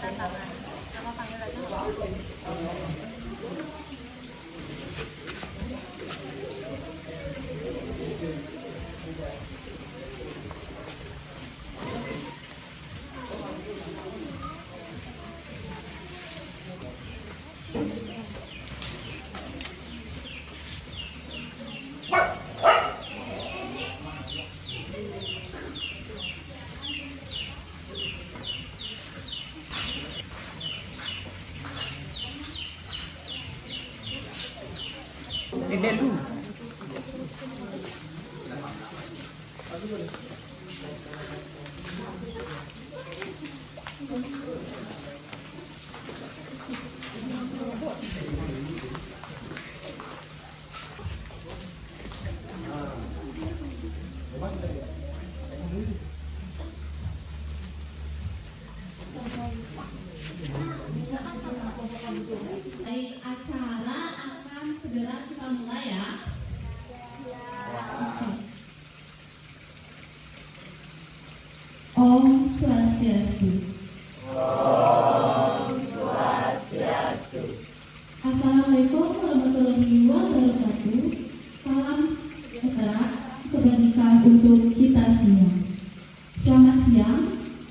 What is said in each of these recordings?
tanda tangan. Nama panggil aja. Dulu. Baik, acara akan segera kita mulai ya. Oke. Om Swastiastu. Assalamualaikum warahmatullahi wabarakatuh. Salam sejahtera, kebajikan untuk kita semua. Selamat siang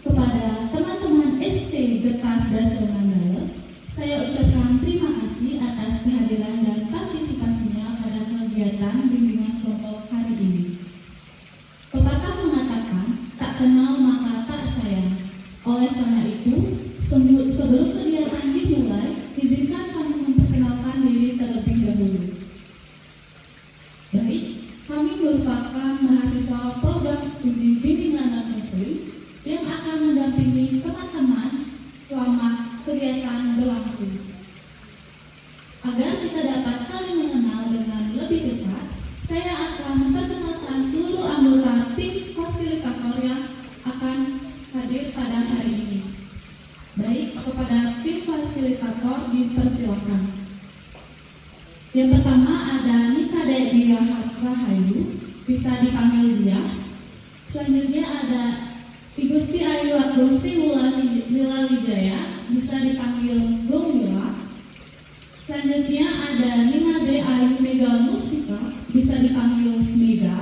kepada teman-teman SD Getas Dasar Mandala. Saya ucapkan terima kasih atas kehadiran dan partisipasinya pada kegiatan bimbingan kelompok hari ini. Pepatah mengatakan, tak kenal maka tak sayang. Oleh karena itu, sebelum kegiatan dimulai, izinkan kami memperkenalkan diri terlebih dahulu. Baik, kami merupakan mahasiswa program studi bimbingan non-muslim yang akan mendampingi teman-teman selama kegiatan berlangsung. Agar kita dapat saling mengenal dengan lebih dekat, saya akan memperkenalkan seluruh anggota tim fasilitator yang akan hadir pada hari ini. Baik, kepada tim fasilitator dipersilakan. Yang pertama ada Nika Dia Rahayu, bisa dipanggil dia. Selanjutnya ada Igusti Ayu Agungsi Wila Wijaya, bisa dipanggil Gomila. Selanjutnya ada Nimade Ayu Mega Mustika, bisa dipanggil Mega.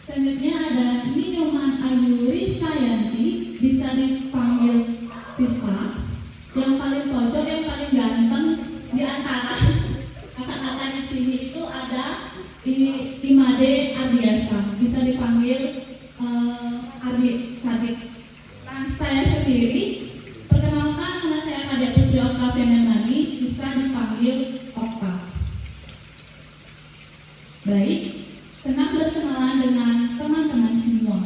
Selanjutnya ada Ninyoman Ayu Ristayanti, bisa dipanggil Rista. Yang paling pojok, yang paling ganteng di antara kakak-kakak di sini itu ada Imade Ardiasa, bisa dipanggil Ardi. Nah, saya sendiri, perkenalkan nama saya Kadek Putri Oktavia Memani, bisa dipanggil Okta. Baik, senang berkenalan dengan teman-teman semua.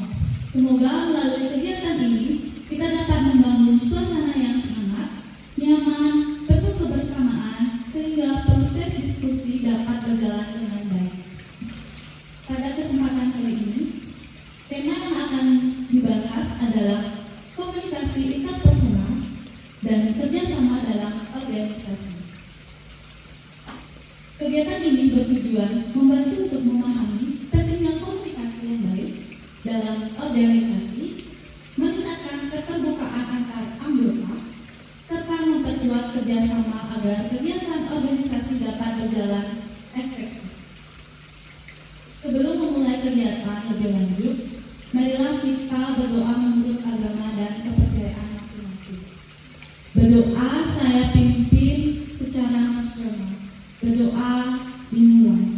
Semoga melalui kegiatan ini kita dapat membangun suasana yang hangat, nyaman, penuh kebersamaan, sehingga proses diskusi dapat berjalan dengan baik. Pada kesempatan kali ini, tema yang akan dibahas adalah komunikasi interpersonal dan kerjasama dalam organisasi. Kegiatan ini bertujuan membantu untuk memahami pentingnya komunikasi yang baik dalam organisasi, meningkatkan keterbukaan antar anggota, serta memperkuat kerjasama agar kegiatan organisasi dapat berjalan efektif. Sebelum memulai kegiatan lebih lanjut, marilah kita berdoa menurut agama dan kepercayaan masing-masing. Berdoa saya pimpin secara nasional. Berdoa dimulai.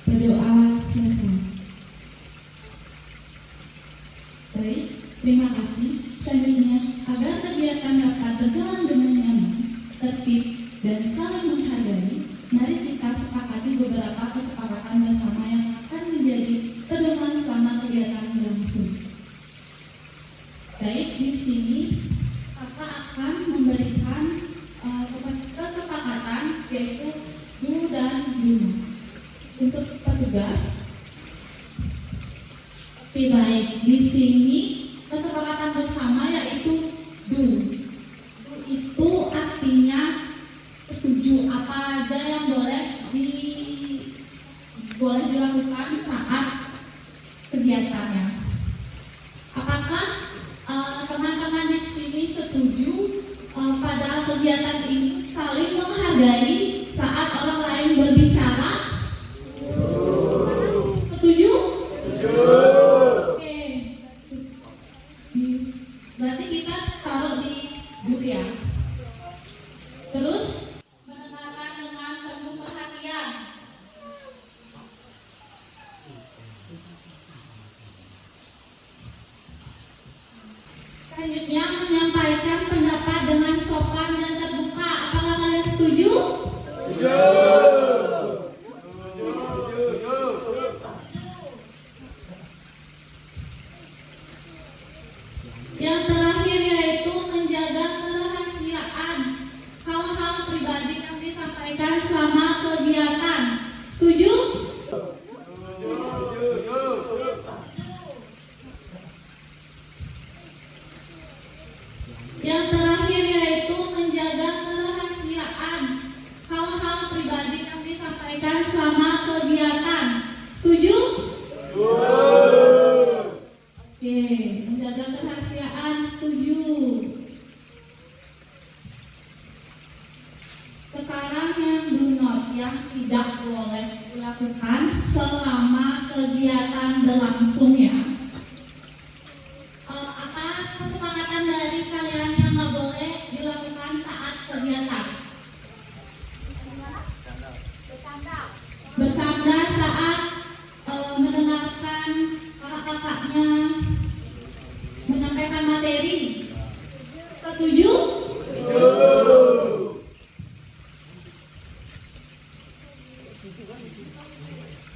Berdoa selesai. Baik, terima kasih. Selanjutnya, agar kegiatan dapat berjalan dengan nyaman, tertib, dan saling menghargai, mari kita sepakati beberapa kesepakatan bersama yang akan menjadi pedoman selama kegiatan berlangsung. Baik, di sini kakak akan memberikan kesepakatan, yaitu Du dan Duma. Untuk petugas, baik, di sini kesepakatan bersama yaitu Du. Du itu artinya setuju apa aja yang boleh dilakukan saat kegiatannya. Apakah teman-teman di sini setuju pada kegiatan ini saling menghargai saat orang lain berbicara? Setuju? Oke. Berarti kita taruh di dulu ya. Terus mendengarkan dengan penuh perhatian. Selanjutnya menyampaikan pendapat dengan sopan dan terbuka. Apakah kalian setuju? Yang terakhir yaitu menjaga kerahasiaan hal-hal pribadi yang disampaikan selama kegiatan. Setuju? Yang terakhir yaitu menjaga kerahasiaan hal-hal pribadi yang disampaikan selama kegiatan. Setuju? Oke, menjaga kerahasiaan setuju. Sekarang yang do not, yang tidak boleh dilakukan selama kegiatan berlangsung ya. Apa kesepakatan dari kalian yang nggak boleh dilakukan saat kegiatan? Bercanda saat mendengarkan kakak-kakaknya menyampaikan materi. Setuju?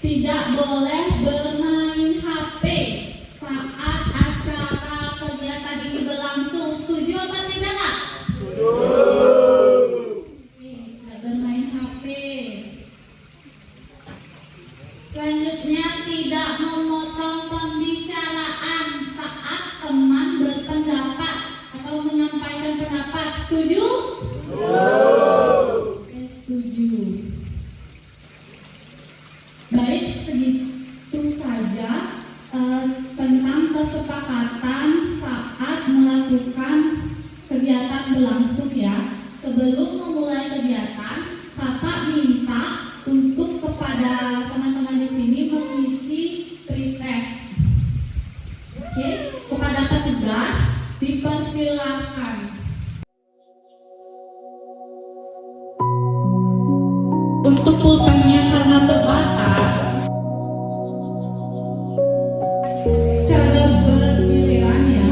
Tidak boleh bermain HP saat acara kegiatan ini berlangsung. Setuju apa tidak, Kak? Tidak bermain HP. Selanjutnya tidak memotong pembicaraan saat teman berpendapat atau menyampaikan pendapat. Setuju? Oke, setuju. Baik, segitu saja tentang kesepakatan saat melakukan kegiatan berlangsung ya. Sebelum memulai kegiatan, kakak minta untuk kepada teman-teman di sini mengisi pretest. Oke, kepada petugas dipersilakan. Untuk pulpennya karena terbatas, cara bergiliran ya.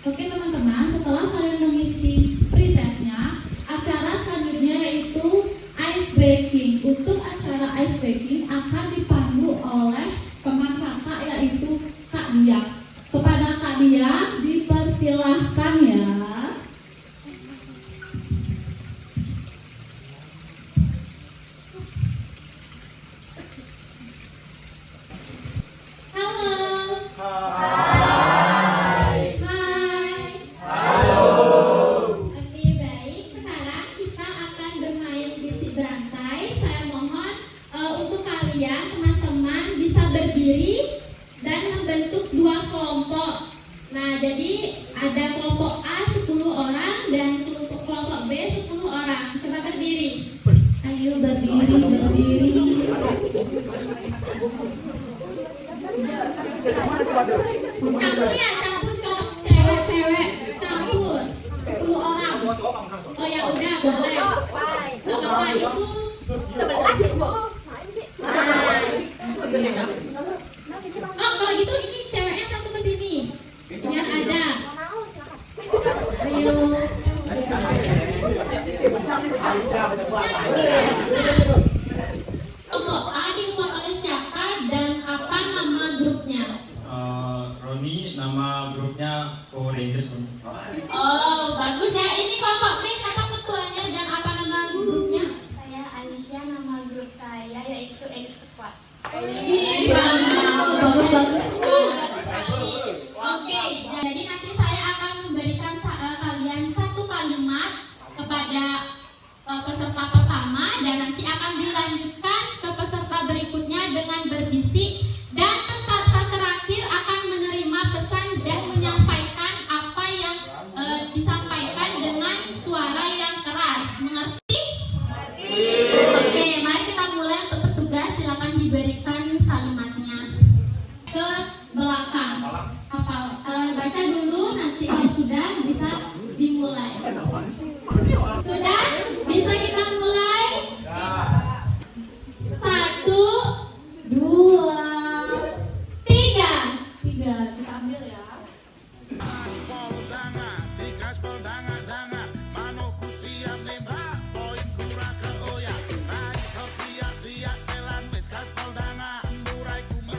Oke teman-teman, setelah kalian mengisi pretestnya, acara selanjutnya yaitu ice breaking. Untuk acara ice breaking akan dipandu oleh teman kakak yaitu Kak Dia. Kepada Kak Dia dipersilahkan ya. Jadi ada kelompok A 10 orang dan kelompok B 10 orang. Coba berdiri. Ayo berdiri. Campur ya, campur kalau cewek campur 10 orang. Oh ya udah boleh. Gak apa-apa itu 11 Ibu. Oh kalau gitu ini ceweknya satu ke sini. Biar ada. Ayo. Kelompok A dikeluarkan oleh siapa dan apa nama grupnya? Roni, ikutnya Power Rangers. Oh, bagus ya. Ini kelompok B siapa ketuanya dan apa nama grupnya? Saya Alicia, nama grup saya yaitu X Squad. Bagus bagus. Bagus sekali. Oke, jadi nanti saya akan memberikan kalian satu kalimat kepada peserta pertama dan nanti akan dilanjutkan ke peserta berikutnya dengan berbisik dan peserta terakhir akan menerima pesan dan menyampaikan apa yang disampaikan dengan suara yang keras. Mengerti? Oke, mari kita mulai. Untuk petugas silakan diberikan kalimatnya ke belakang. Hafal, baca dulu, nanti kalau sudah bisa dimulai. Sudah? Bisa kita mulai? Satu, 2, 3. 3, kita ambil ya.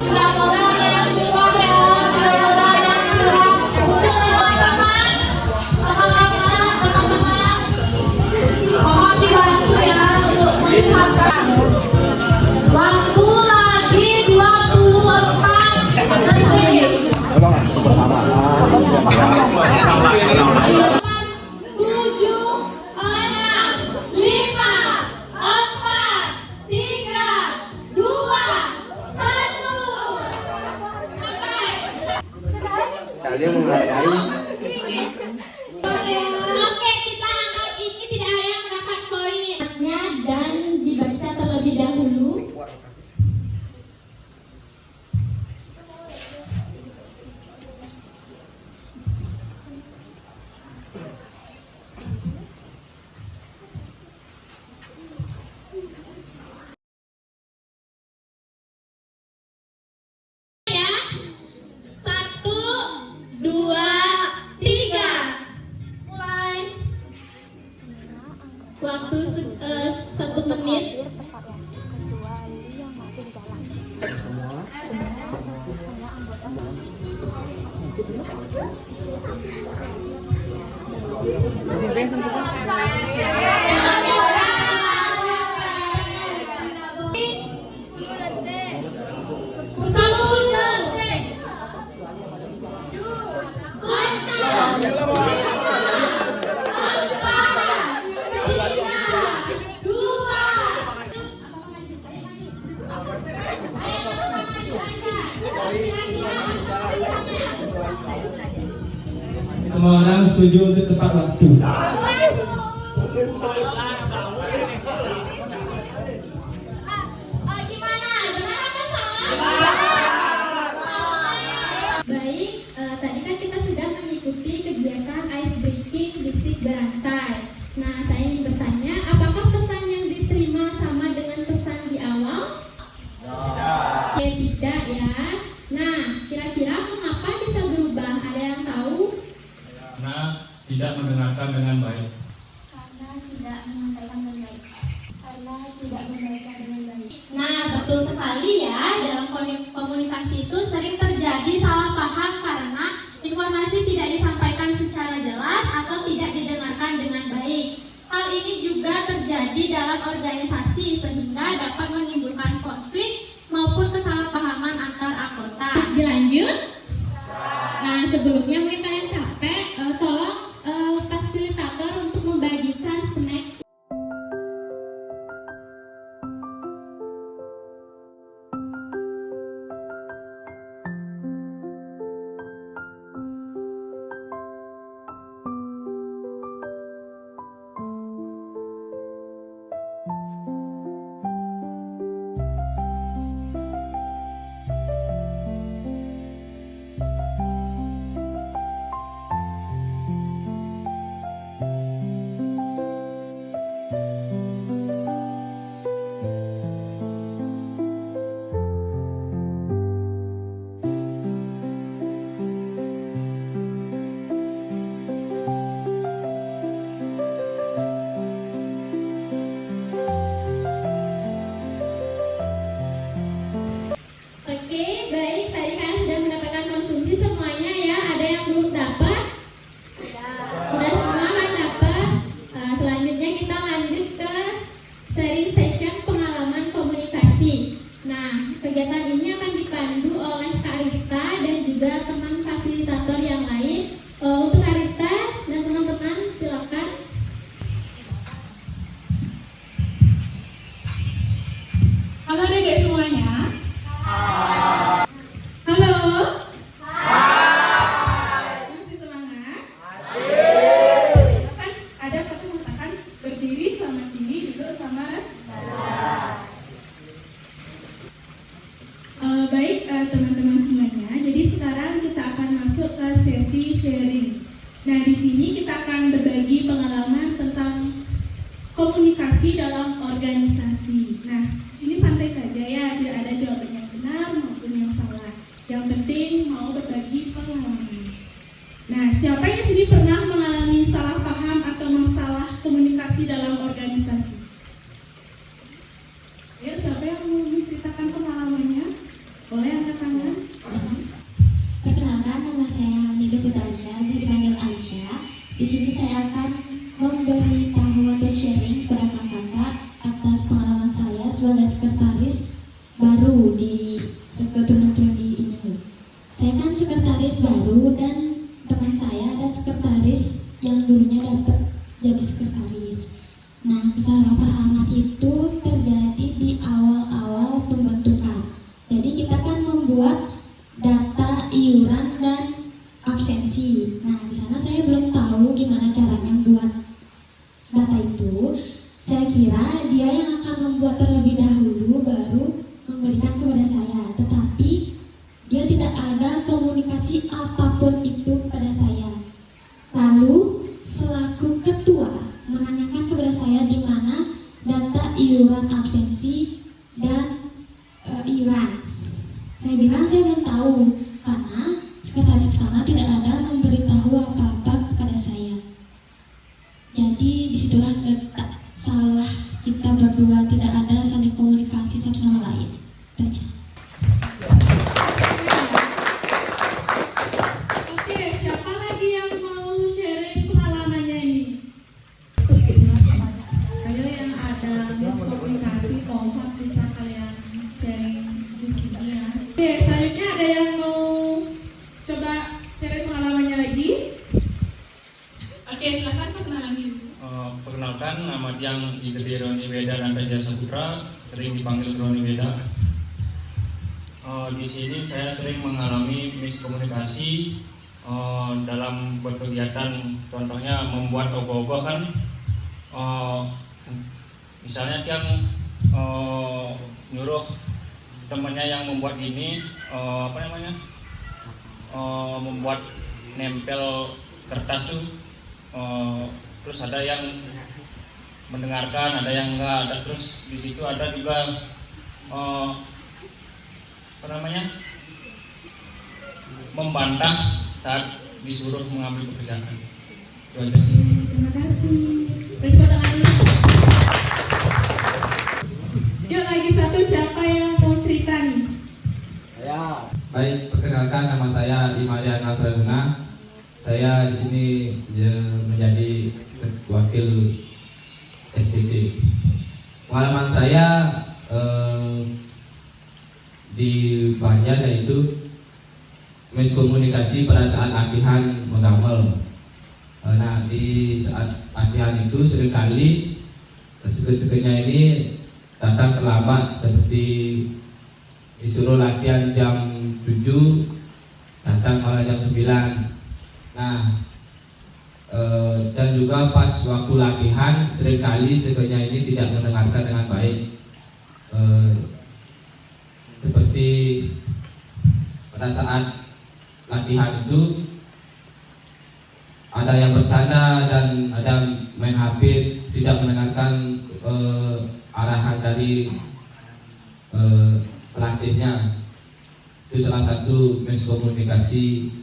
Tidak boleh ada yang curang ya, tidak boleh ada yang curang. Udah teman-teman, teman-teman, mohon dibantu ya untuk melihatkan. Waktu lagi 24 detik. 7, 6, 5, 4, 3, 2, 1. Saya mengenai Oke, kita anggap ini tidak ada yang mendapat poinnya dan dibaca terlebih dahulu. Ya, 1, 2, 3. Mulai. Waktu 1 menit. Semua orang setuju untuk tepat waktu. Gimana? Benar apa salah? Baik, tadi kan kita sudah mengikuti kegiatan ice breaking bisik berantai. Nah, saya ingin bertanya, apakah pesan yang diterima sama dengan pesan di awal? Ya, tidak ya. Nah, kira-kira mengapa bisa berubah? Ada yang tahu? Karena tidak mendengarkan dengan baik. Karena tidak menyampaikan dengan baik. Karena tidak membaca dengan baik. Nah, betul sekali ya. Dalam komunikasi itu sering terjadi salah paham karena informasi tidak disampaikan secara jelas atau tidak didengarkan dengan baik. Hal ini juga terjadi dalam organisasi sehingga dapat menimbulkan konflik maupun kesalahpahaman antar anggota. Dilanjut. Nah, sebelumnya mungkin kalian capek, tolong fasilitator untuk membagikan snack. juga teman fasilitator yang lain. Untuk Arista dan teman-teman silakan. Halo adik-adik semuanya. Halo. Masih semangat? Kan ada pasti mengatakan berdiri selamat tinggi, duduk sama baik teman-teman semuanya. Jadi sekarang kita akan masuk ke sesi sharing. Nah, di sini kita akan berbagi pengalaman tentang komunikasi dalam organisasi. Nah, ini santai saja ya, tidak ada jawaban yang benar maupun yang salah. Yang penting mau berbagi pengalaman. Nah, siapa yang sini pernah mengalami salah paham atau masalah komunikasi dalam organisasi? Ya, siapa yang mau menceritakan pengalamannya? Boleh angkat tangan? Perkenalkan, nama saya Nida Putransyah, bisa dipanggil Aisyah. Di sini saya akan memberitahu atau sharing kepada kakak atas pengalaman saya sebagai sekretaris baru di Sekutu ini. Saya kan sekretaris baru dan teman saya ada sekretaris yang dulunya dapat jadi sekretaris. Nah, kesalahpahaman itu terjadi di awal-awal pembentukan. Jadi kita kan membuat data iuran dan absensi. Nah, di sana saya belum tahu gimana caranya buat data itu. Saya kira dia yang akan membuat terlebih dahulu baru memberikan kepada saya. Tetapi dia tidak ada komunikasi apapun itu kepada saya. Lalu selaku ketua menanyakan kepada saya di mana data iuran absensi dan iuran. Saya bilang saya belum tahu karena sekretaris pertama tidak ada memberitahu apa-apa kepada saya. Jadi disitulah letak salah kita berdua, tidak ada saling komunikasi satu sama lain. Itu aja. Oke, siapa lagi yang mau sharing pengalamannya ini? Ayo yang ada miskomunikasi, kompak bisa kalian sharing di sini ya. Oke, selanjutnya ada yang mau coba sharing pengalamannya lagi? Oke, silakan perkenalan diri. Perkenalkan, nama Tiang Igede Roni Weda dan Teja Saputra, sering dipanggil Roni Weda. Di sini saya sering mengalami miskomunikasi dalam berkegiatan, contohnya membuat ogoh-ogoh kan. Misalnya Tiang nyuruh temannya yang membuat ini membuat nempel kertas tuh, terus ada yang mendengarkan, ada yang enggak, ada terus di situ ada juga membantah saat disuruh mengambil pekerjaan. Itu aja sih. Terima kasih. Beri tangan dulu. Yuk lagi satu, siapa yang mau cerita nih? Saya. Baik, perkenalkan nama saya Imarian Nasrullah. Saya di sini menjadi wakil STT. Pengalaman saya di Banjar yaitu miskomunikasi pada saat latihan menggamel. Nah, di saat latihan itu seringkali seger-segernya ini datang terlambat, seperti disuruh latihan jam 7 datang malah jam 9. Nah, dan juga pas waktu latihan seringkali segernya ini tidak mendengarkan dengan baik. Seperti pada saat latihan itu ada yang bercanda dan ada main HP, tidak mendengarkan arahan dari pelatihnya. Itu salah satu miskomunikasi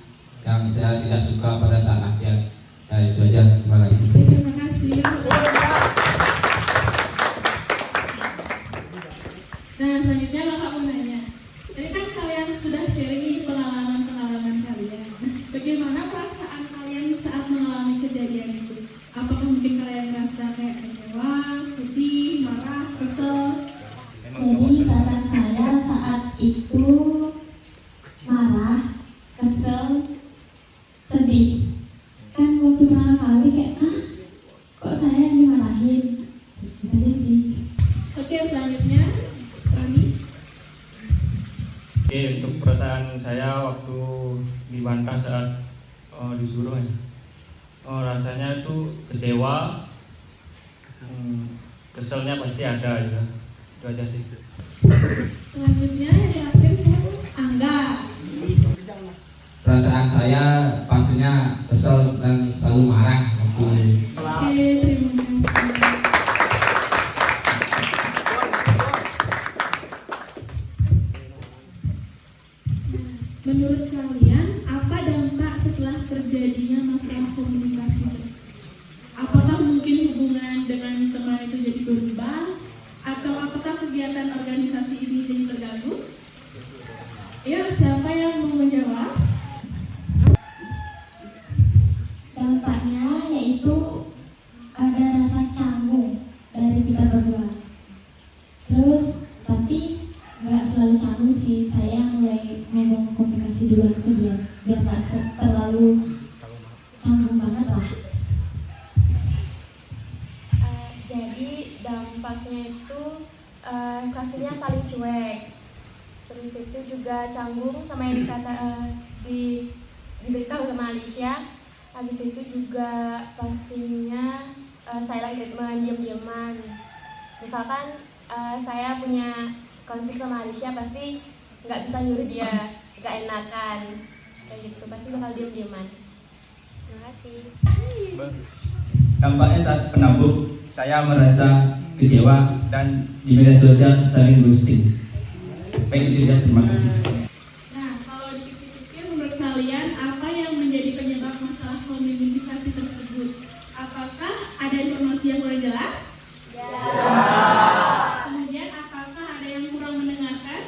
yang saya tidak suka pada saat latihan. Nah, itu aja. Terima kasih. Terima kasih. Nah, selanjutnya kakak mau nanya. Tadi kan kalian sudah sharing pengalaman-pengalaman kalian. Bagaimana perasaan kalian saat mengalami kejadian itu? Apakah mungkin kalian merasa kayak kecewa, sedih, marah, kesel? Jadi perasaan saya saat itu marah, kesel, Oke, untuk perasaan saya waktu dibantah saat disuruh ya. Rasanya itu kecewa, keselnya pasti ada ya. Itu aja sih. Selanjutnya yang terakhir Angga. Perasaan saya pastinya kesel dan selalu marah waktu Oke, terima kasih. Menurut kalian, apa dampak setelah terjadinya masalah komunikasi tersebut? Apakah mungkin hubungan dengan teman itu jadi berubah? Atau apakah kegiatan organisasi ini jadi terganggu? Yuk, siapa yang mau menjawab? Dampaknya yaitu ada rasa canggung dari kita berdua. Terus tapi nggak selalu canggung sih, saya mulai ngomong komunikasi duluan ke dia biar nggak terlalu canggung banget lah. Jadi dampaknya itu pastinya saling cuek. Terus itu juga canggung sama yang diberitahu sama Alicia. Habis itu juga pastinya saya lagi mendiam-diaman. Misalkan saya punya konflik sama Alicia, pasti nggak bisa nyuruh dia, nggak enakan kayak gitu, pasti bakal diam-diaman. Terima kasih. Dampaknya saat penabuk, saya merasa kecewa dan di media sosial saling ghosting. Baik itu ya, terima kasih. Nah, kalau dipikir-pikir menurut kalian apa yang menjadi penyebab masalah komunikasi tersebut? Apakah ada informasi yang kurang jelas? Kemudian apakah ada yang kurang mendengarkan?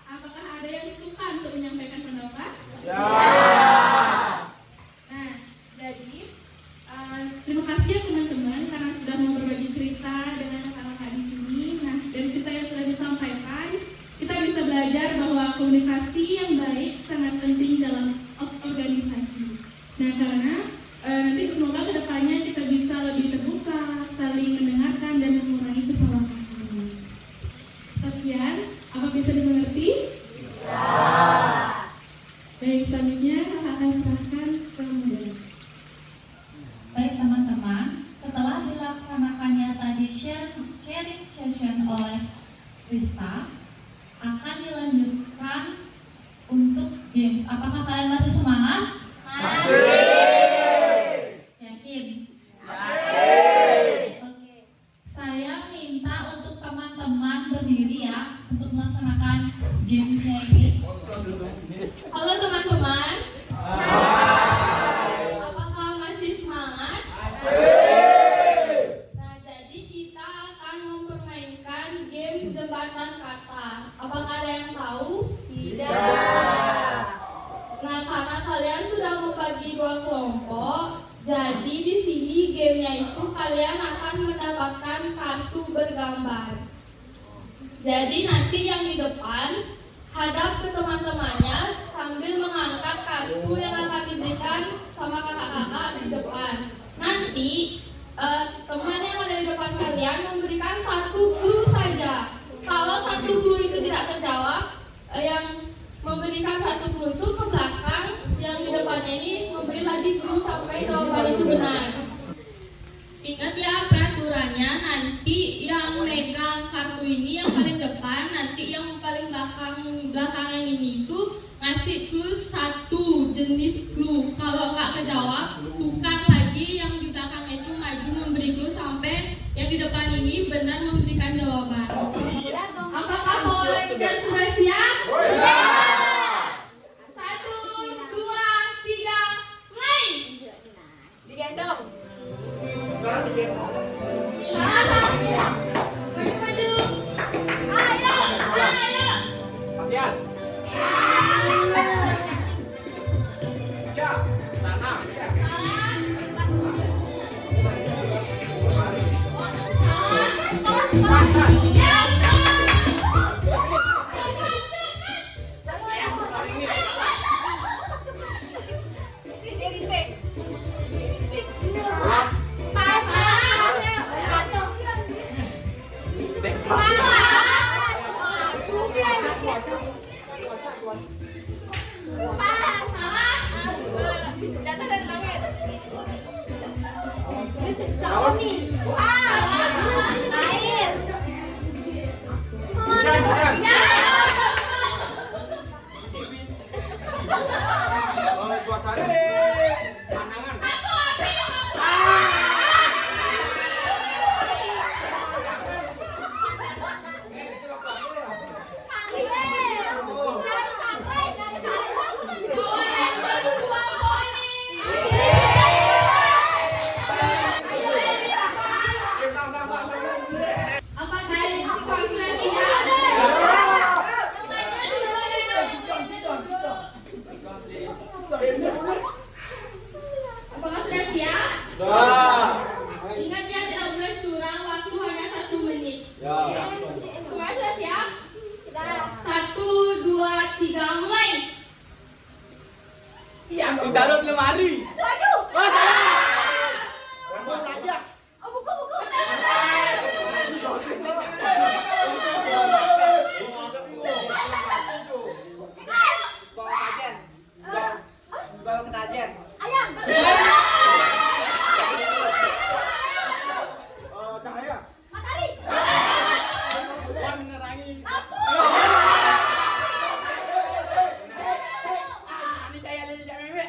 Apakah ada yang suka untuk menyampaikan pendapat? Nah, jadi terima kasih ya teman-teman karena sudah mau berbagi cerita dengan anak-anak di sini. Nah, dari cerita yang sudah disampaikan, kita bisa belajar bahwa komunikasi yang baik sangat penting dalam organisasi. Nah, karena nanti semoga kedepannya kita bisa lebih terbuka, saling mendengarkan dan mengurangi kesalahpahaman. Sekian, apa bisa dimengerti? Baik, selanjutnya akan serahkan ke moderator. Baik teman-teman, setelah dilaksanakannya tadi sharing session oleh Rista, akan dilanjutkan untuk games. Apakah kalian masih semangat? Yakin? Oke. Saya minta untuk teman-teman berdiri ya untuk melaksanakan gamesnya ini. Halo teman-teman. Apakah masih semangat? Nah, jadi kita akan mempermainkan game jembatan kata. Apakah ada yang tahu? Tidak. Nah, karena kalian sudah membagi dua kelompok, jadi di sini gamenya itu kalian akan mendapatkan kartu bergambar. Jadi nanti yang di depan hadap ke teman-temannya sambil mengangkat kartu yang akan diberikan sama kakak-kakak di depan. Nanti teman yang ada di depan kalian memberikan satu clue saja. Kalau satu clue itu tidak terjawab, yang memberikan satu clue itu ke belakang, yang di depannya ini memberi lagi clue sampai jawaban itu benar. Ingat ya peraturannya, nanti yang megang kartu ini yang paling depan, nanti yang paling belakangan ini itu ngasih clue satu jenis clue. Kalau nggak kejawab, tukar lagi yang di belakang itu maju memberi clue sampai yang di depan ini benar memberikan jawaban. Apakah kalian sudah siap? Satu, dua, tiga, mulai. Digendong. Salah. Salah. Jatuh dari langit. Salah nih. Air. Suasana. Apakah sudah siap? Ingat ya, tidak boleh curang, waktu hanya 1 menit. Semua sudah siap? 1, 2, 3, mulai. Aku taruh di lemari. Waduh. Rambut saja. Oh, buku. Bawa kenajen. Ayam. Cahaya. Matahari. Menerangi. Lampu. Ini saya lihat meme.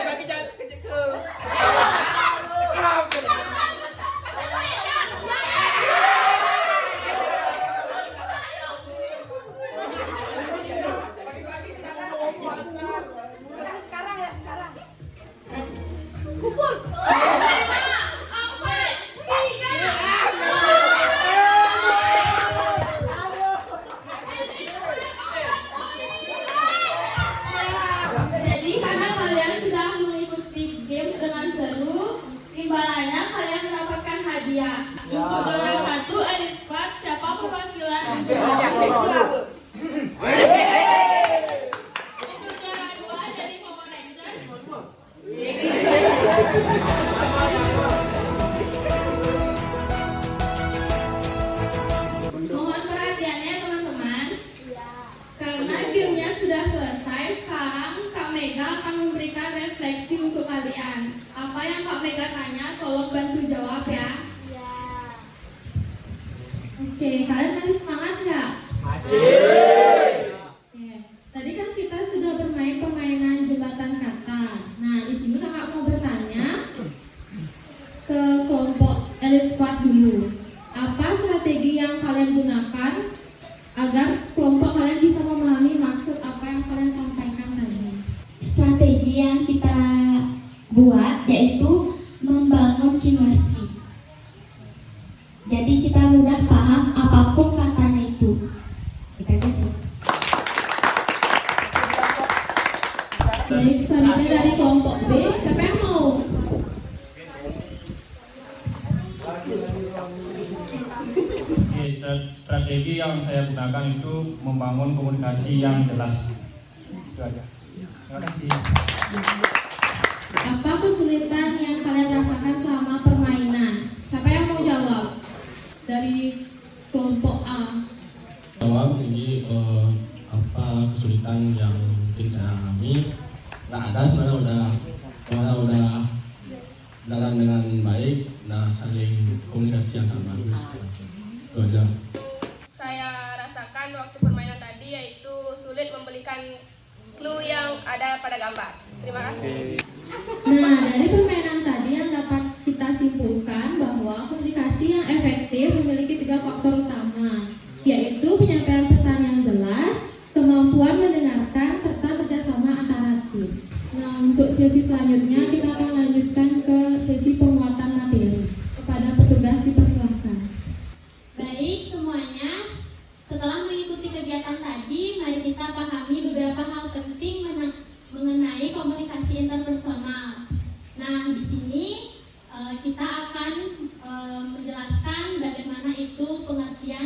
Bagi jalan kecil ke. Jadi karena kalian sudah mengikuti game dengan seru, imbalannya kalian mendapatkan hadiah. Untuk juara 1 Elite Squad, siapa perwakilan untuk Untuk juara 2 dari Power Rangers. Mohon perhatiannya teman-teman. Karena gamenya sudah selesai, sekarang Kak Mega akan memberikan refleksi untuk kalian. Apa yang Kak Mega tanya, tolong bantu jawab ya. Oke, kalian masih semangat nggak? Oke, tadi kan kita sudah bermain permainan jembatan kata. Nah, di sini kakak mau bertanya ke kelompok Elite Squad dulu. Apa strategi yang kalian gunakan agar kelompok kalian bisa memahami maksud apa yang kalian sampaikan tadi? Strategi yang kita buat yaitu membangun chemistry. Jadi kita mudah paham apapun katanya itu. Kita aja sih. Baik, selanjutnya dari kelompok B, siapa yang mau? Strategi yang saya gunakan itu membangun komunikasi yang jelas. Itu aja. Terima kasih. Apa kesulitan yang kalian rasakan selama permainan? Siapa yang mau jawab? Dari kelompok A. Jawab ini apa kesulitan yang mungkin saya alami nggak ada, sebenarnya udah jalan dengan baik, nah saling komunikasi yang sangat bagus. Itu aja. Saya rasakan waktu permainan tadi yaitu sulit memberikan clue yang ada pada gambar. Terima kasih. Nah, dari permainan tadi yang dapat kita simpulkan bahwa komunikasi yang efektif memiliki 3 faktor utama, yaitu penyampaian pesan yang jelas, kemampuan mendengarkan, serta kerjasama antara tim. Nah, untuk sesi selanjutnya kita akan lanjutkan ke sesi penguatan materi. Kepada petugas dipersilahkan. Baik semuanya, setelah mengikuti kegiatan tadi, mari kita pahami beberapa hal penting mengenai komunikasi interpersonal. Nah, di sini kita akan menjelaskan bagaimana itu pengertian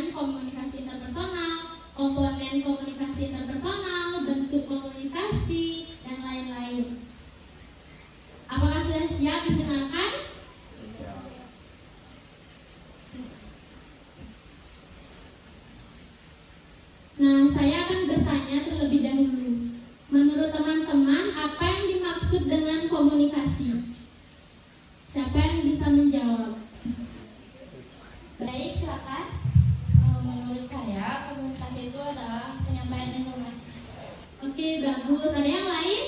bagus. Ada yang lain?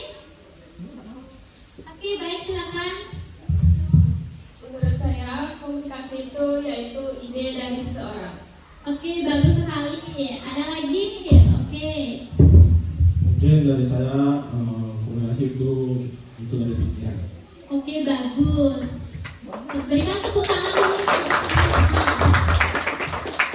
Oke, baik, silakan. Menurut saya komunikasi itu yaitu ide dari seseorang. Oke, bagus sekali. Ada lagi? Oke. Mungkin dari saya komunikasi itu dari pikiran. Oke, bagus. Berikan tepuk tangan dulu.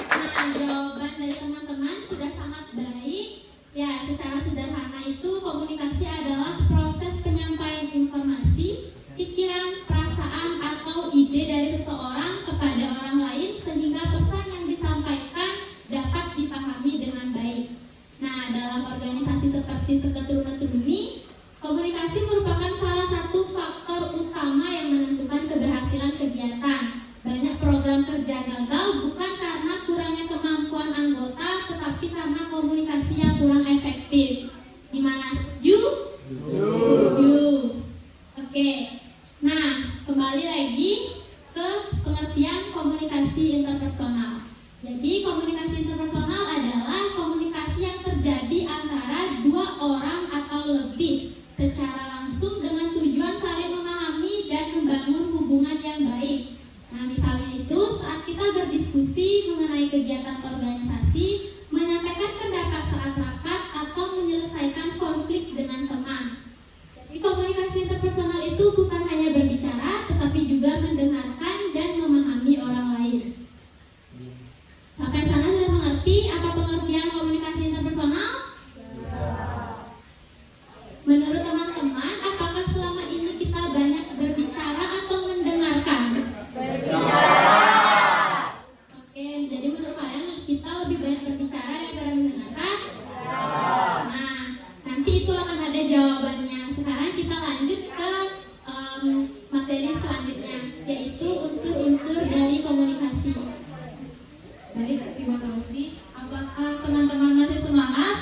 Nah, jawaban dari teman-teman sudah sangat baik. Ya, secara sederhana itu komunikasi adalah proses penyampaian informasi, pikiran, perasaan, atau ide dari seseorang kepada orang lain sehingga pesan yang disampaikan dapat dipahami dengan baik. Nah, dalam organisasi seperti Seketurunan Turuni, komunikasi merupakan salah satu faktor utama yang menentukan keberhasilan kegiatan. Banyak program kerja gagal bukan karena kurangnya kemampuan anggota, tetapi karena komunikasi yang kurang efektif. Gimana? Setuju? Oke. Nah, kembali lagi ke pengertian komunikasi interpersonal. Jadi, komunikasi interpersonal adalah komunikasi yang terjadi antara dua orang atau lebih secara langsung dengan tujuan saling memahami dan membangun hubungan yang baik. Nah, misalnya itu saat kita berdiskusi mengenai kegiatan organisasi, menyampaikan pendapat saat rapat, atau menyelesaikan konflik dengan teman. Jadi komunikasi interpersonal itu bukan hanya berbicara, tetapi juga mendengarkan dan memahami orang lain. Sampai sana sudah mengerti apa pengertian komunikasi interpersonal? Menurut teman-teman, apakah selama ini kita banyak berbicara atau mendengarkan? Oke, jadi menurut kalian kita lebih banyak berbicara daripada mendengarkan? Nah, nanti itu akan ada jawabannya. Sekarang kita lanjut ke materi selanjutnya, yaitu unsur-unsur dari komunikasi. Baik, terima kasih. Apakah teman-teman masih semangat?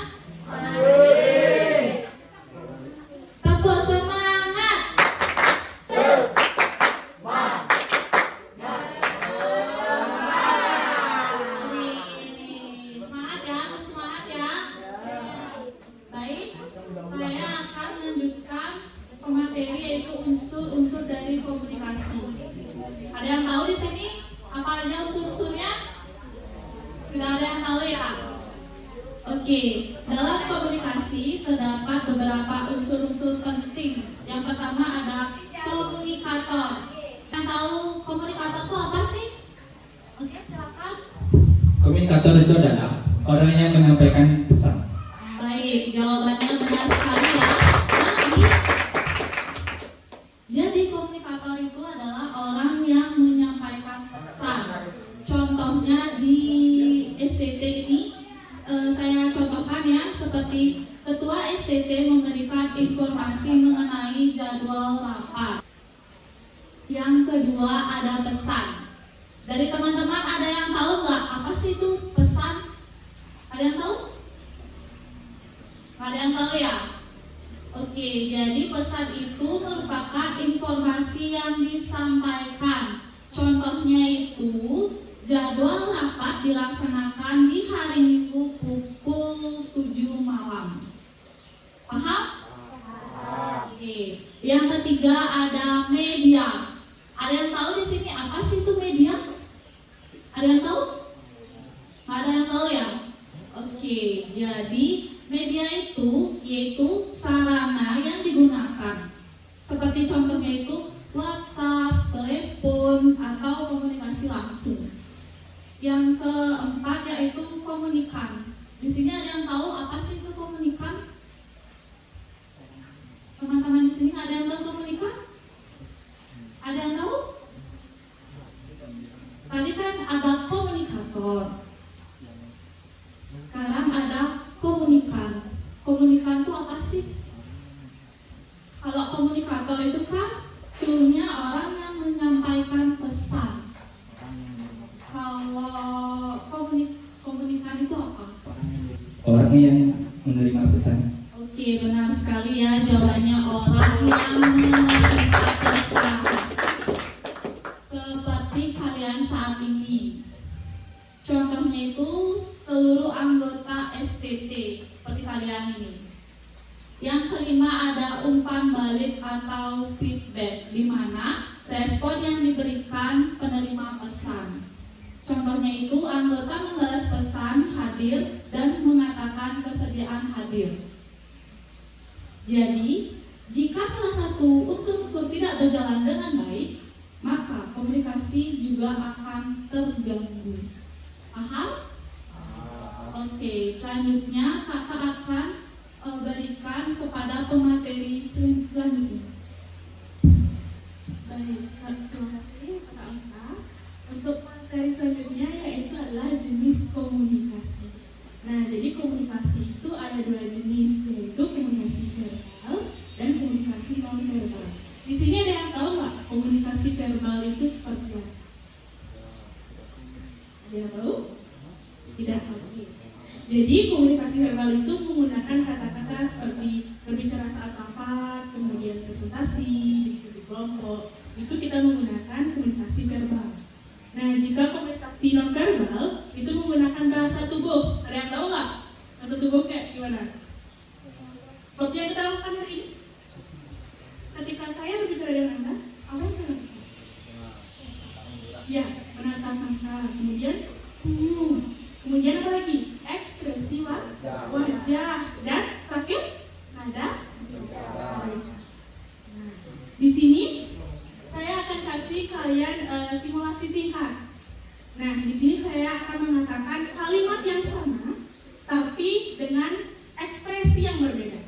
Tepuk semangat. Semangat ya, semangat ya. Baik, saya akan melanjutkan pemateri yaitu unsur-unsur dari komunikasi. Ada yang tahu di sini apa aja unsur-unsurnya? Tidak ada yang tahu ya? Oke, dalam komunikasi terdapat beberapa unsur-unsur penting. Yang pertama ada komunikator. Yang tahu komunikator itu apa sih? Oke, silakan. Komunikator itu adalah orang yang menyampaikan pesan. Baik, jawabannya benar sekali ya. Jadi komunikator itu adalah orang yang menyampaikan pesan. Contohnya di STT ini saya contohkan ya, seperti ketua STT memberikan informasi mengenai jadwal rapat. Yang kedua ada pesan. Dari teman-teman ada yang tahu nggak apa sih itu pesan? Ada yang tahu? Ada yang tahu ya? Oke, jadi pesan itu merupakan informasi yang disampaikan. Contohnya itu jadwal rapat dilaksanakan di hari Minggu pukul 7 malam. Paham? Oke. Yang ketiga ada media. Ada yang tahu di sini apa sih itu media? Ada yang tahu? Ada yang tahu ya? Oke, jadi media itu yaitu sarana yang digunakan. Seperti contohnya itu WhatsApp, telepon, atau komunikasi langsung. Yang keempat yaitu komunikan. Di sini ada yang tahu apa sih itu komunikan? Teman-teman di sini ada yang tahu komunikan? Ada yang tahu? Tadi kan ada komunikator. Sekarang ada komunikan. Komunikan itu apa sih? Kalau komunikator itu kan dulunya orang yang menyampaikan pesan. Kalau komunikan itu apa? Orang yang menerima pesan. Oke, benar sekali ya jawabannya, orang yang menerima pesan. Seperti kalian saat ini. Contohnya itu seluruh anggota STT seperti kalian ini. Yang kelima ada umpan balik atau feedback, di mana respon yang diberikan penerima pesan. Contohnya itu anggota membalas pesan hadir dan mengatakan kesediaan hadir. Jadi, jika salah satu unsur-unsur tidak berjalan dengan baik, maka komunikasi juga akan terganggu. Paham? Oke, selanjutnya kakak akan berikan kepada pemateri selanjutnya. Baik, terima kasih Kak Angka. Untuk materi selanjutnya yaitu adalah jenis komunikasi. Nah, jadi komunikasi itu ada dua jenis, yaitu komunikasi verbal dan komunikasi non verbal. Di sini ada yang tahu nggak komunikasi verbal itu seperti apa? Ada yang tahu? Tidak tahu. Jadi komunikasi verbal itu menggunakan kata-kata seperti berbicara saat rapat, kemudian presentasi, diskusi kelompok. Itu kita menggunakan komunikasi verbal. Nah, jika komunikasi non verbal itu menggunakan bahasa tubuh. Ada yang tahu nggak? Bahasa tubuh kayak gimana? Seperti yang kita lakukan hari ini. Ketika saya berbicara dengan Anda, apa yang saya lakukan? Ya, menatap mata. Kemudian senyum. Kemudian apa lagi? Ekspresi wajah. Dan terakhir nada wajah. Nah, di sini saya akan kasih kalian simulasi singkat. Nah, di sini saya akan mengatakan kalimat yang sama, tapi dengan ekspresi yang berbeda.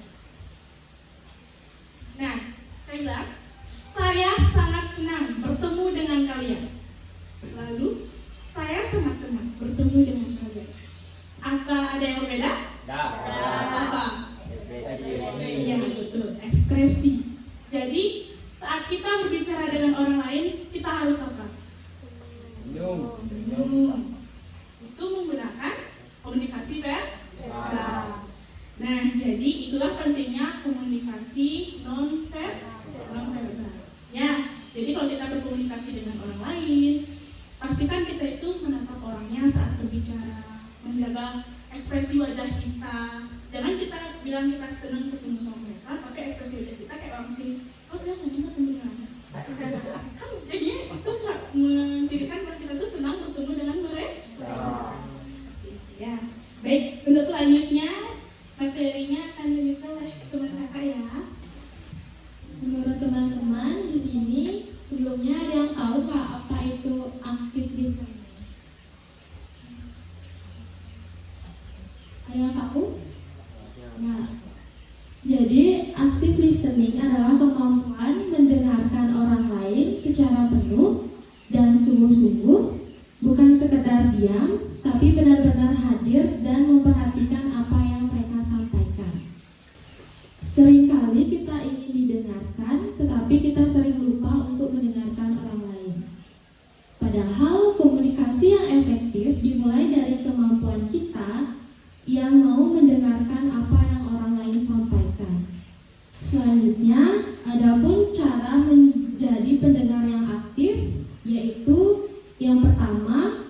Nah, saya bilang, saya sangat senang bertemu dengan kalian. Lalu, saya sangat senang bertemu dengan kalian. Apa ada yang berbeda? Apa? Iya, betul. Ekspresi. Jadi, saat kita berbicara dengan orang lain, kita harus apa? Senyum. Itu menggunakan komunikasi verbal. Nah, jadi itulah pentingnya komunikasi non verbal. Ya, jadi kalau kita berkomunikasi dengan orang lain, pastikan kita itu menatap orangnya saat berbicara, menjaga ekspresi wajah kita. Jangan kita bilang kita senang ketemu sama mereka, tapi ekspresi wajah kita kayak orang sini. Oh, saya senang ketemu dengan Anda. Kan jadinya itu nggak mentirikan bahwa kita tuh senang bertemu dengan mereka. Ya, baik. Untuk selanjutnya materinya akan diminta oleh teman kakak ya. Menurut teman-teman di sini sebelumnya ada yang tahu nggak apa itu active listening? Ada yang tahu? Nah, jadi active listening adalah kemampuan mendengarkan orang lain secara penuh dan sungguh-sungguh, bukan sekedar diam, tapi benar-benar hadir dan memperhatikan apa yang mereka sampaikan. Seringkali kita ingin didengarkan, tetapi kita sering lupa untuk mendengarkan orang lain. Padahal komunikasi yang efektif dimulai dari kemampuan kita yang mau mendengarkan apa yang orang lain sampaikan. Selanjutnya, adapun cara menjadi pendengar yang aktif, yaitu yang pertama,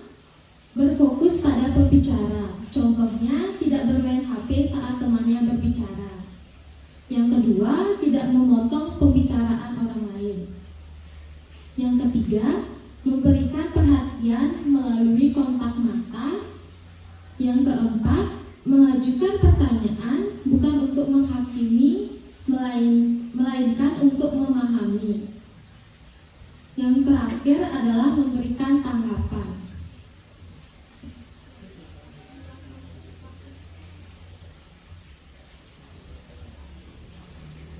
berfokus pada pembicara. Contohnya, tidak bermain HP saat temannya berbicara. Yang kedua, tidak memotong pembicaraan orang lain. Yang ketiga, memberikan perhatian melalui kontak mata. Yang keempat, mengajukan pertanyaan bukan untuk menghakimi, melainkan untuk memahami. Yang terakhir adalah memberikan tanggapan.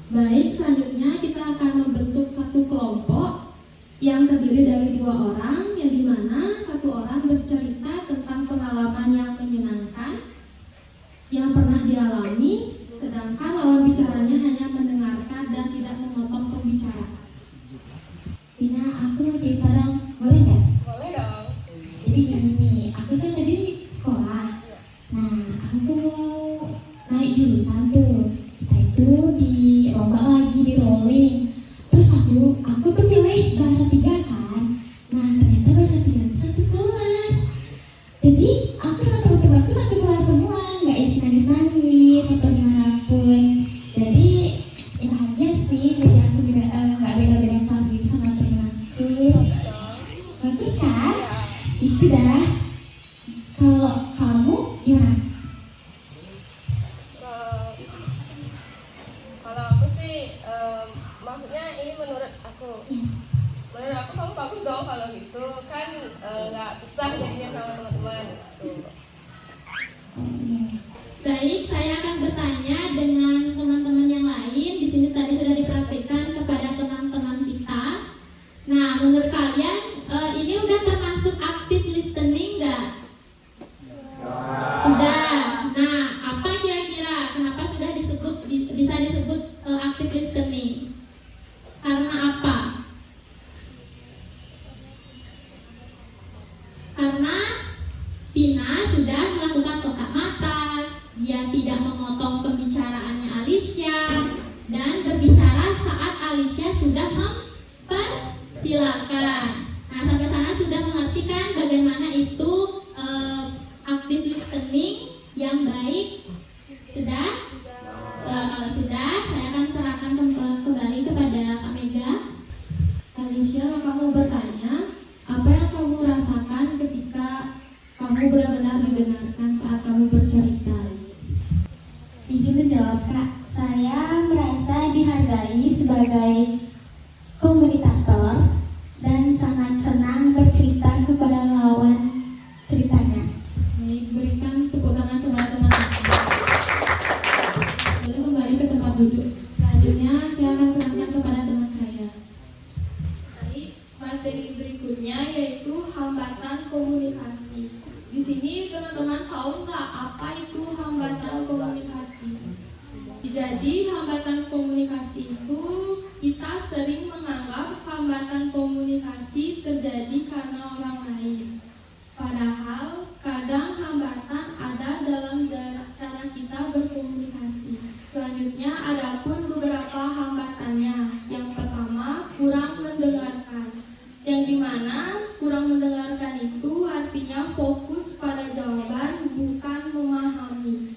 Baik, selanjutnya kita akan membentuk satu kelompok yang terdiri dari 2 orang, yang dimana satu orang bercerita tentang pengalaman yang menyenangkan yang pernah dialami, sedangkan lawan bicaranya hanya mendengarkan dan tidak memotong pembicaraan. Dina, aku mau cerita dong, boleh nggak? Boleh dong. Jadi gini, aku kan tadi sekolah. Nah, aku tuh mau naik jurusan tuh. Kita itu dirombak lagi di rolling. Terus aku tuh pilih bahasa 3 kan. Nah, ternyata bahasa 3 itu satu kelas. Jadi aku sama teman-temanku satu kelas semua, nggak isi nangis-nangis atau gimana pun. Jadi sharing sama teman-teman. Baik, saya akan bertanya dengan teman-teman yang lain. Di sini tadi sudah dipraktikkan kepada teman-teman kita. Nah, menurut kalian ini udah termasuk active listening nggak? Sudah. Nah, apa kira-kira kenapa sudah bisa disebut active listening? Karena apa? Karena Pina sudah melakukan kontak mata, dia tidak memotong pembicaraannya Alicia, dan berbicara saat Alicia sudah mempersilakan. Nah, sampai sana sudah mengerti kan bagaimana itu active listening yang baik? Sudah? Kalau sudah, saya akan serahkan kembali kepada Kak Mega. Alicia, kamu bertanya, apa yang kamu rasakan ketika kamu benar-benar didengarkan saat kamu bercerita? Izin menjawab, Kak. Saya merasa dihargai sebagai komunikator dan sangat senang bercerita kepada lawan ceritanya. Baik, berikan tepuk tangan kepada teman-teman. Boleh kembali ke tempat duduk. Selanjutnya, saya akan serahkan kepada teman saya. Baik, materi berikutnya yaitu hambatan komunikasi. Di sini teman-teman tahu nggak apa itu hambatan komunikasi? Jadi hambatan komunikasi itu kita sering menganggap hambatan komunikasi terjadi karena orang lain. Padahal kadang hambatan ada dalam cara kita berkomunikasi. Selanjutnya ada pun beberapa hambatannya. Yang pertama, kurang mendengarkan. Yang dimana kurang mendengarkan itu artinya fokus pada jawaban, bukan memahami.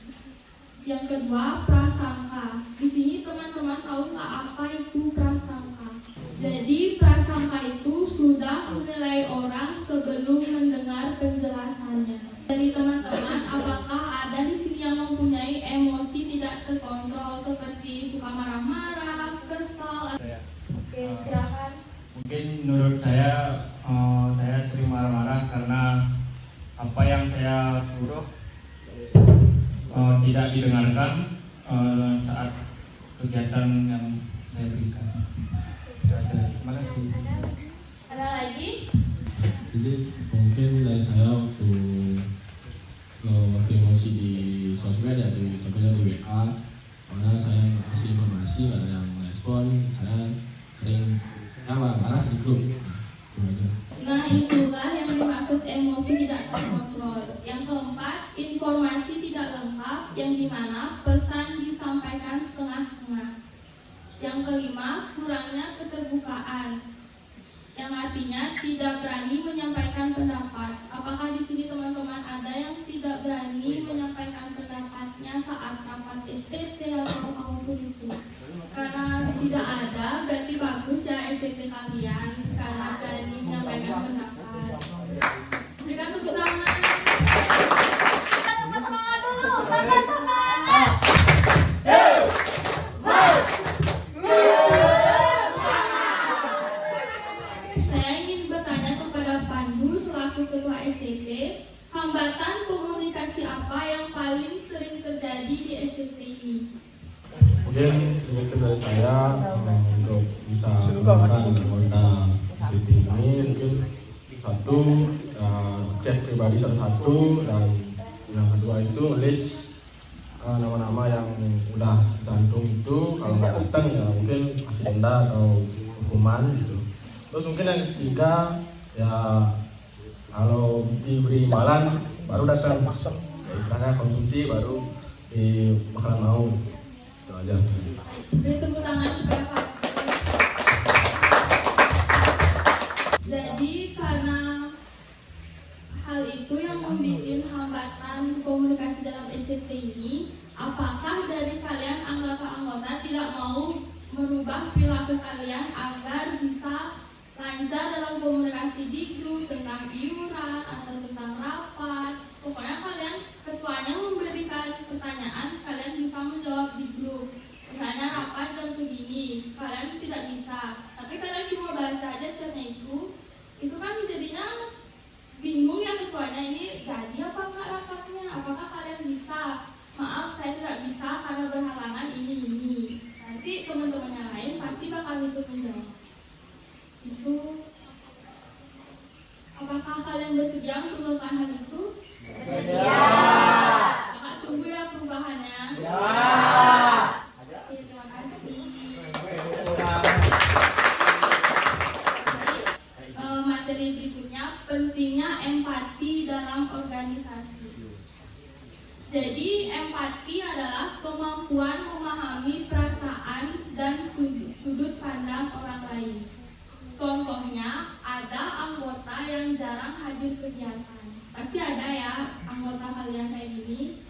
Yang kedua, prasangka. Di sini teman-teman tahu nggak apa itu prasangka? Jadi prasangka itu sudah menilai orang sebelum mendengar penjelasannya. Dari teman-teman, apakah ada di sini yang mempunyai emosi tidak terkontrol seperti suka marah-marah, kesal? Oke, silakan. Mungkin menurut saya sering marah-marah karena apa yang saya suruh tidak didengarkan saat kegiatan yang saya berikan. Terima kasih. Ada lagi? Jadi mungkin dari saya waktu emosi di sosmed ya, contohnya di WA, karena saya kasih informasi nggak ada yang respon, saya sering marah di grup. Nah, itulah yang dimaksud emosi tidak terkontrol. Yang keempat, informasi tidak lengkap, yang dimana pesan disampaikan setengah-setengah. Yang kelima, kurangnya keterbukaan, yang artinya tidak berani menyampaikan pendapat. Apakah di sini teman-teman ada yang tidak berani menyampaikan pendapatnya saat rapat STT atau apapun itu? Karena tidak ada, berarti bagus ya STT kalian karena berani menyampaikan pendapat. Berikan tepuk tangan. Kita tepuk semangat dulu, tambah semangat. Saya ingin bertanya kepada Pandu selaku Ketua STT, hambatan komunikasi apa yang paling sering terjadi di STT ini? Mungkin sedikit dari saya untuk bisa melakukan anggota STT ini, mungkin satu chat pribadi satu-satu, dan yang kedua itu list nama-nama yang udah cantum itu, kalau nggak datang ya mungkin kasih denda atau hukuman gitu. Terus mungkin yang ketiga ya kalau diberi imbalan baru datang, ya, istilahnya konsumsi baru bakalan mau. Itu aja. Beri tepuk tangan kepada Pak. Jadi karena hal itu yang membuat hambatan komunikasi dalam STT ini, apakah dari kalian anggota-anggota tidak mau merubah perilaku kalian agar bisa lancar dalam komunikasi di grup tentang iuran atau tentang rapat? Pokoknya kalian, ketuanya memberikan pertanyaan, kalian bisa menjawab di grup. Misalnya rapat jam segini, kalian tidak bisa, tapi kalian cuma baca aja chatnya itu kan jadinya bingung ya ketuanya bersedia untuk melakukan hal itu? Bersedia. Kakak tunggu ya perubahannya. Ya. Oke, terima kasih. Materi berikutnya, pentingnya empati dalam organisasi. Jadi empati adalah kemampuan memahami perasaan dan sudut pandang orang lain. Contohnya, ada anggota yang jarang hadir kegiatan. Pasti ada ya anggota kalian kayak gini.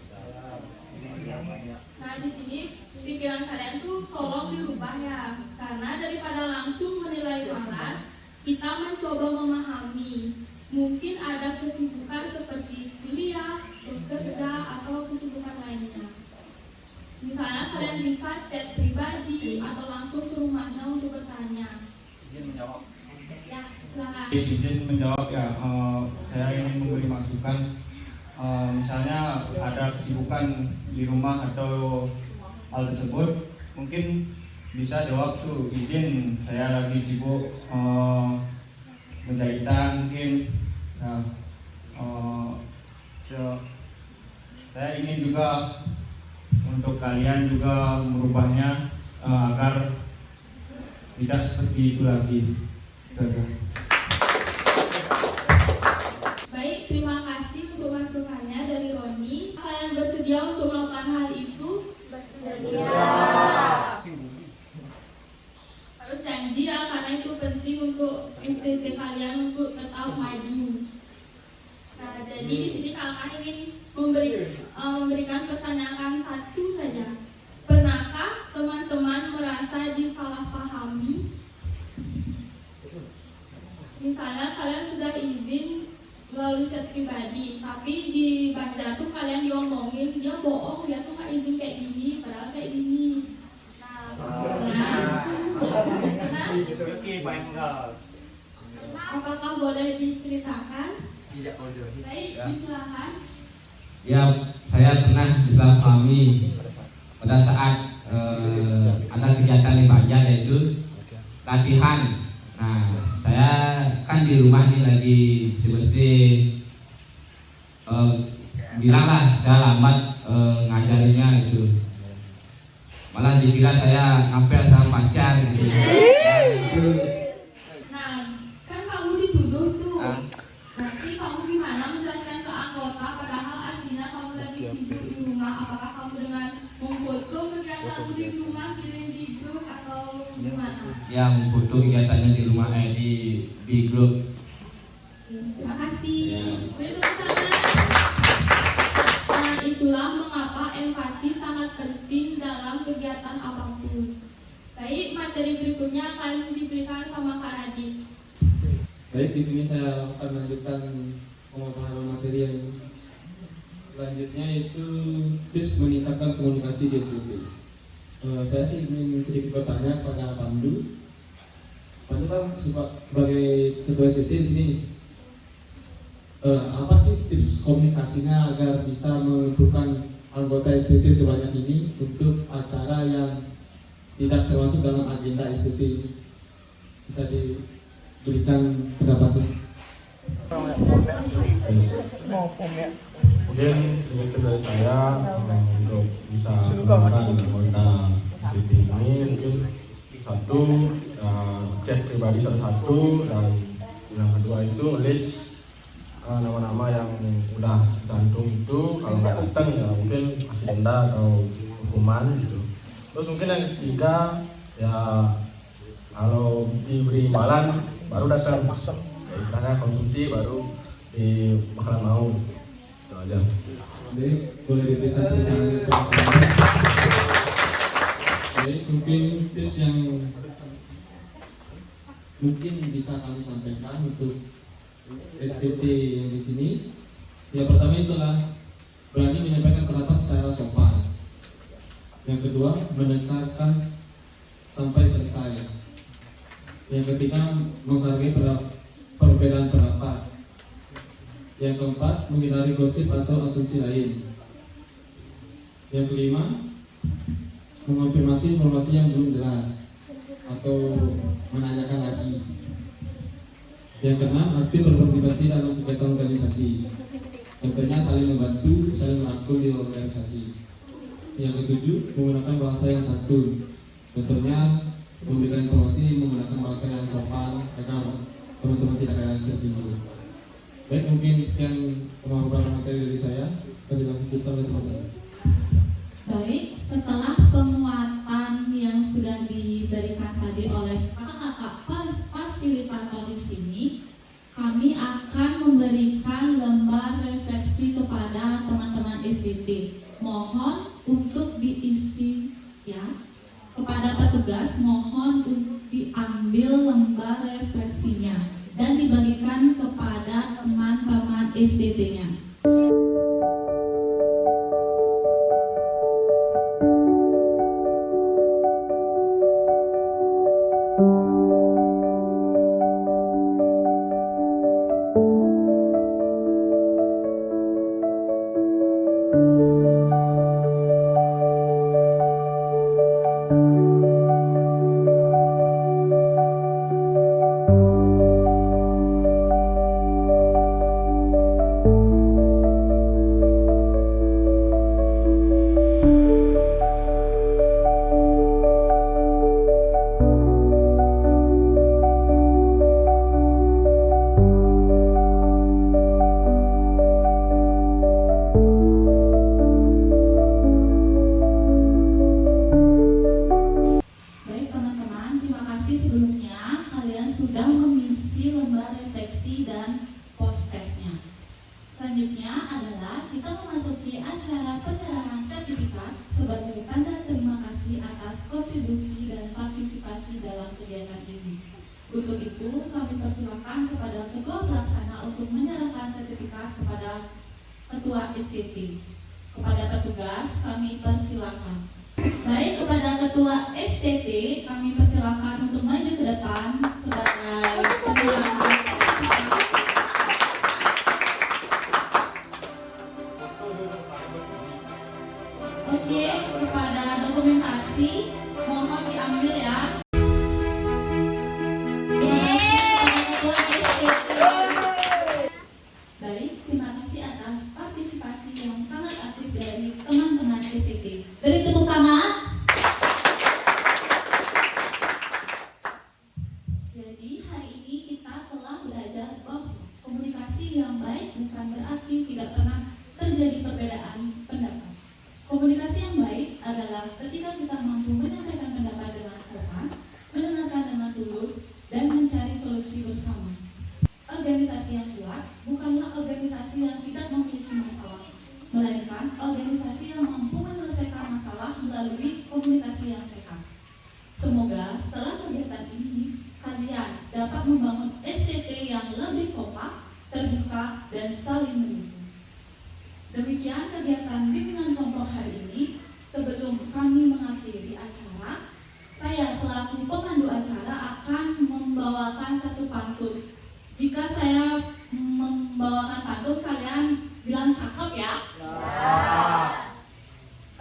Nah, di sini pikiran kalian tuh tolong dirubah ya. Karena daripada langsung menilai malas, kita mencoba memahami. Mungkin ada kesibukan seperti kuliah, bekerja, atau kesibukan lainnya. Misalnya kalian bisa chat pribadi atau langsung ke rumahnya untuk bertanya. Izin menjawab. Ya, silakan. Izin menjawab ya. Saya ingin memberi masukan. Misalnya ada kesibukan di rumah atau hal tersebut, mungkin bisa jawab tuh, izin saya lagi sibuk penjahitan mungkin. Nah, saya ingin juga untuk kalian juga merubahnya agar tidak seperti itu lagi. Baik, terima kasih untuk masukannya dari Roni. Kalian bersedia untuk melakukan hal itu? Bersedia. Harus janji ya, karena itu penting untuk STT kalian untuk tetap maju. Nah, jadi di sini kakak ingin memberikan pertanyaan satu saja. Pernahkah teman-teman merasa disalahpahami? Misalnya kalian sudah izin melalui chat pribadi, tapi di bandar tuh kalian diomongin dia bohong, dia tuh nggak izin kayak gini, padahal kayak gini. Apakah boleh diceritakan? Baik, silakan. Ya, saya pernah disalahpahami pada saat ada kegiatan di Banjar yaitu latihan. Nah, saya kan di rumah nih lagi bersih-bersih. Bilanglah saya lambat ngajarinya itu. Malah dikira saya ngapel sama pacar gitu. Nah, kan kamu dituduh tuh. Berarti kamu gimana menjelaskan ke anggota padahal aslinya kamu lagi sibuk di rumah? Apakah kamu dengan memfoto kegiatanmu di rumah kirim di grup atau gimana? Ya, memfoto kegiatannya di rumah di grup. Terima kasih. Beri tepuk tangan. Nah, itulah mengapa empati sangat penting dalam kegiatan apapun. Baik, materi berikutnya akan diberikan sama Kak Radit. Baik, di sini saya akan melanjutkan pemaparan materi yang selanjutnya, yaitu tips meningkatkan komunikasi di STT. Saya sih ingin sedikit bertanya kepada Pandu. Pandu kan sebagai ketua STT di sini, apa sih tips komunikasinya agar bisa mengumpulkan anggota STT sebanyak ini untuk acara yang tidak termasuk dalam agenda STT? Bisa diberikan pendapatnya. Mungkin ini dari saya untuk bisa menggunakan anggota STT ini, mungkin satu chat pribadi satu-satu, dan yang kedua itu list nama-nama yang udah cantum itu, kalau nggak datang ya mungkin kasih denda atau hukuman gitu. Terus mungkin yang ketiga ya kalau diberi imbalan baru datang, ya, istilahnya konsumsi baru bakalan mau. Itu aja. Baik, boleh diberikan pertanyaan. Baik, mungkin tips yang mungkin bisa kami sampaikan untuk STT yang di sini. Yang pertama itulah berani menyampaikan pendapat secara sopan. Yang kedua, mendengarkan sampai selesai. Yang ketiga, menghargai perbedaan pendapat. Yang keempat, menghindari gosip atau asumsi lain. Yang kelima, mengonfirmasi informasi yang belum jelas atau menanyakan lagi. Yang keenam, aktif berpartisipasi dalam kegiatan organisasi. Contohnya saling membantu, saling merangkul di organisasi. Yang ketujuh, menggunakan bahasa yang satu. Contohnya memberikan informasi menggunakan bahasa yang sopan agar teman-teman tidak ada yang tersinggung. Baik, mungkin sekian pemaparan materi dari saya. Kasih lanjutkan oleh teman-teman. Baik, setelah penguatan yang sudah diberikan tadi oleh kakak-kakak fasilitator di sini, kami akan memberikan lembar refleksi kepada teman-teman SDT. Mohon untuk diisi ya. Kepada petugas mohon untuk diambil lembar refleksinya dan dibagikan kepada teman-teman SDT-nya. Selanjutnya adalah kita memasuki acara penyerahan sertifikat sebagai tanda terima kasih atas kontribusi dan partisipasi dalam kegiatan ini. Untuk itu, kami persilakan kepada Ketua Pelaksana untuk menyerahkan sertifikat kepada Ketua STT. Kepada petugas, kami persilakan. Baik, kepada Ketua STT, kami persilakan untuk maju ke depan sebagai penyerahan sertifikat. Oke, kepada dokumentasi mohon diambil ya. Baik, terima kasih atas partisipasi yang sangat aktif dari teman-teman STT. Beri tepuk tangan. Jadi hari ini kita telah belajar bahwa komunikasi yang baik bukan berarti tidak pernah terjadi perbedaan pendapat. Komunikasi yang baik adalah ketika kita mampu menyampaikan pendapat dengan sopan, mendengarkan dengan tulus, dan mencari solusi bersama. Organisasi yang kuat bukanlah organisasi yang tidak memiliki masalah, melainkan organisasi yang mampu menyelesaikan masalah melalui komunikasi yang sehat. Semoga setelah kegiatan ini, kalian dapat membangun STT yang lebih kompak, terbuka, dan saling mendukung. Demikian kegiatan bimbingan kelompok hari ini. Sebelum kami mengakhiri acara, saya selaku pemandu acara akan membawakan satu pantun. Jika saya membawakan pantun, kalian bilang cakep ya?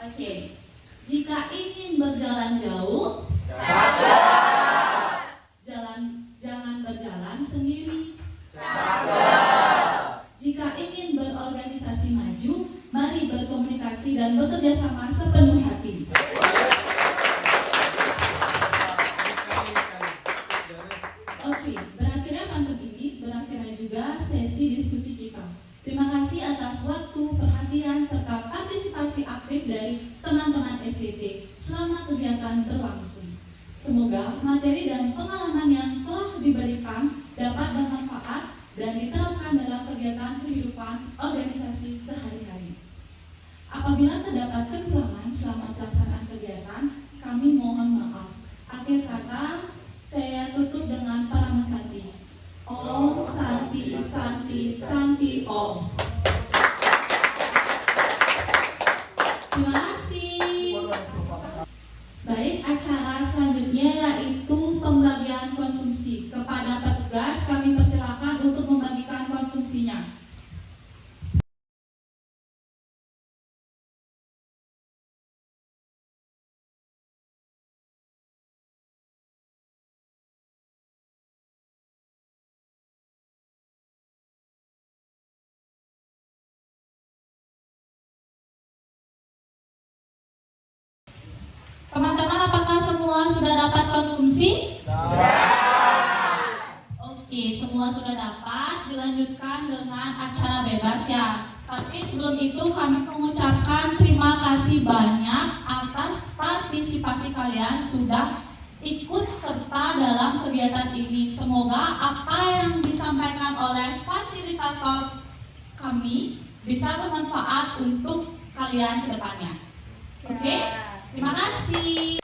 Oke. Jika ingin berjalan jauh, jangan berjalan sendiri. Jika ingin berorganisasi maju, mari berkomunikasi dan bekerja sama sepenuh hati. Oke, berakhirnya pantun ini, berakhirnya juga sesi diskusi kita. Terima kasih atas waktu, perhatian, serta partisipasi aktif dari teman-teman STT selama kegiatan berlangsung. Semoga materi dan pengalaman yang telah diberikan dapat bermanfaat dan diterapkan dalam kegiatan kehidupan organisasi sehari-hari. Apabila terdapat kekurangan selama pelaksanaan kegiatan, kami mohon maaf. Akhir kata, saya tutup dengan Parama Santi. Om Santi Santi Santi Om. Terima kasih. Baik, acara selanjutnya yaitu pembagian konsumsi. Kepada petugas kami persilakan untuk membagikan konsumsinya. Teman-teman, apakah semua sudah dapat konsumsi? Oke, semua sudah dapat. Dilanjutkan dengan acara bebas ya. Tapi sebelum itu kami mengucapkan terima kasih banyak atas partisipasi kalian sudah ikut serta dalam kegiatan ini. Semoga apa yang disampaikan oleh fasilitator kami bisa bermanfaat untuk kalian ke depannya. Oke? Terima kasih.